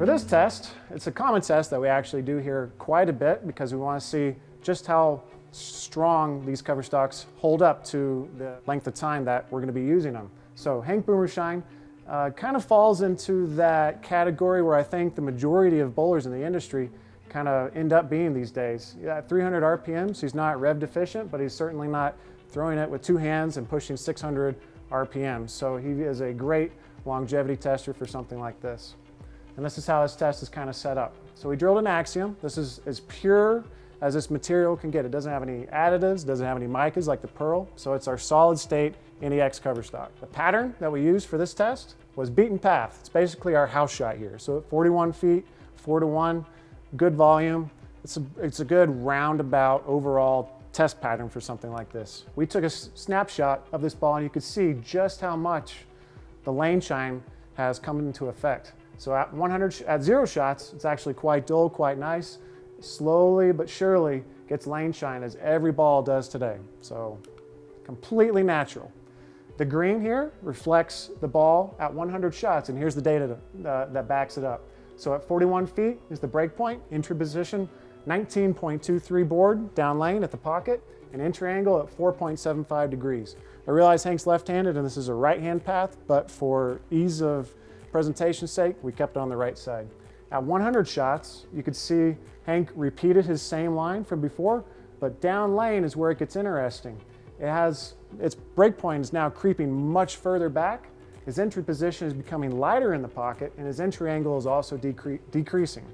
For this test, it's a common test that we actually do here quite a bit because we want to see just how strong these cover stocks hold up to the length of time that we're going to be using them. So Hank Boomershine kind of falls into that category where I think the majority of bowlers in the industry kind of end up being these days. At 300 RPMs, he's not rev deficient, but he's certainly not throwing it with two hands and pushing 600 RPMs. So he is a great longevity tester for something like this. And this is how this test is kind of set up. So we drilled an AXIOM. This is as pure as this material can get. It doesn't have any additives, doesn't have any micas like the pearl, so it's our solid state NEX cover stock. The pattern that we used for this test was beaten path. It's basically our house shot here. So at 41 feet, 4-to-1, good volume. It's a good roundabout overall test pattern for something like this. We took a snapshot of this ball and you could see just how much the lane shine has come into effect. So at 0 shots, it's actually quite dull, quite nice. Slowly but surely gets lane shine as every ball does today. So completely natural. The green here reflects the ball at 100 shots, and here's the data that backs it up. So at 41 feet is the break point, entry position, 19.23 board down lane at the pocket, and entry angle at 4.75 degrees. I realize Hank's left-handed and this is a right-hand path, but for ease of presentation's sake, we kept it on the right side. At 100 shots, you could see Hank repeated his same line from before, but down lane is where it gets interesting. Its break point is now creeping much further back. His entry position is becoming lighter in the pocket, and his entry angle is also decreasing.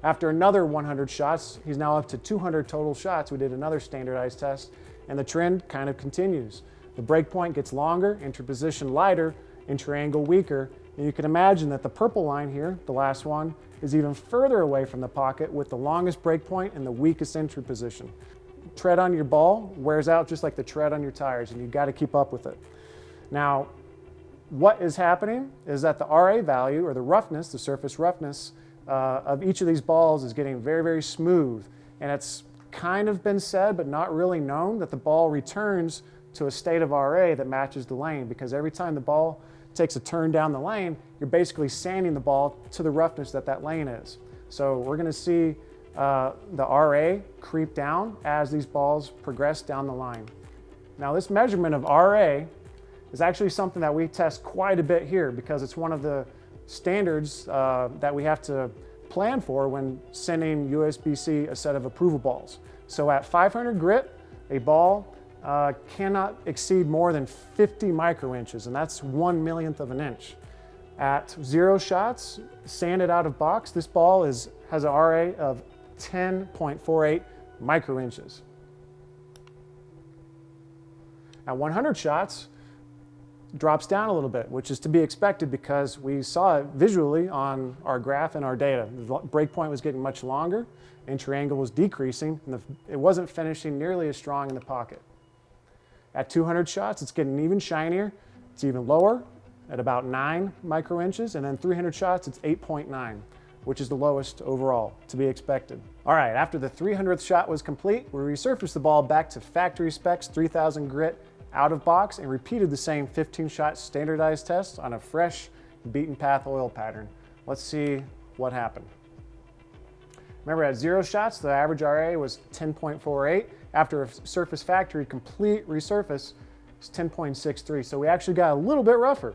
After another 100 shots, he's now up to 200 total shots. We did another standardized test, and the trend kind of continues. The break point gets longer, entry position lighter, entry angle weaker, and you can imagine that the purple line here, the last one, is even further away from the pocket with the longest break point and the weakest entry position. Tread on your ball wears out just like the tread on your tires, and you've got to keep up with it. Now, what is happening is that the RA value, or the roughness, the surface roughness of each of these balls is getting very, very smooth. And it's kind of been said, but not really known, that the ball returns to a state of RA that matches the lane, because every time the ball takes a turn down the lane, you're basically sanding the ball to the roughness that lane is. So we're going to see the RA creep down as these balls progress down the line. Now, this measurement of RA is actually something that we test quite a bit here because it's one of the standards that we have to plan for when sending USBC a set of approval balls. So at 500 grit, a ball cannot exceed more than 50 microinches, and that's 1/1,000,000th of an inch. At 0 shots, sanded out of box, this ball has an RA of 10.48 microinches. At 100 shots, drops down a little bit, which is to be expected because we saw it visually on our graph and our data. The break point was getting much longer, entry angle was decreasing, and it wasn't finishing nearly as strong in the pocket. At 200 shots, it's getting even shinier. It's even lower at about 9 microinches, and then 300 shots, it's 8.9, which is the lowest overall, to be expected. All right, after the 300th shot was complete, we resurfaced the ball back to factory specs 3000 grit out of box and repeated the same 15-shot standardized test on a fresh beaten path oil pattern. Let's see what happened. Remember, at 0 shots, the average RA was 10.48. After a surface factory complete resurface, it's 10.63. So we actually got a little bit rougher.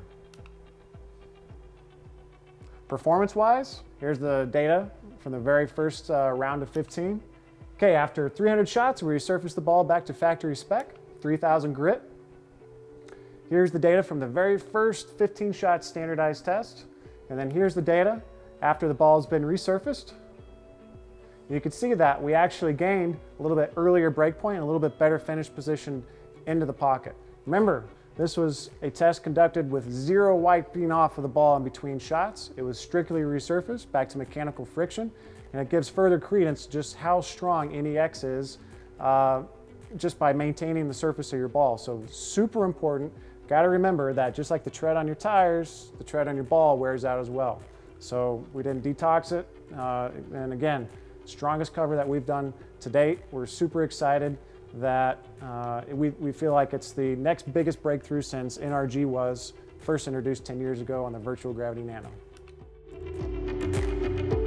Performance-wise, here's the data from the very first round of 15. Okay, after 300 shots, we resurfaced the ball back to factory spec, 3000 grit. Here's the data from the very first 15-shot standardized test. And then here's the data after the ball's been resurfaced. You can see that we actually gained a little bit earlier break point and a little bit better finish position into the pocket. Remember, this was a test conducted with 0 wiping off of the ball in between shots. It was strictly resurfaced back to mechanical friction, and it gives further credence just how strong NEX is just by maintaining the surface of your ball. So super important. Got to remember that just like the tread on your tires, the tread on your ball wears out as well. So we didn't detox it, and again, strongest cover that we've done to date. We're super excited that we feel like it's the next biggest breakthrough since NRG was first introduced 10 years ago on the virtual gravity nano. you.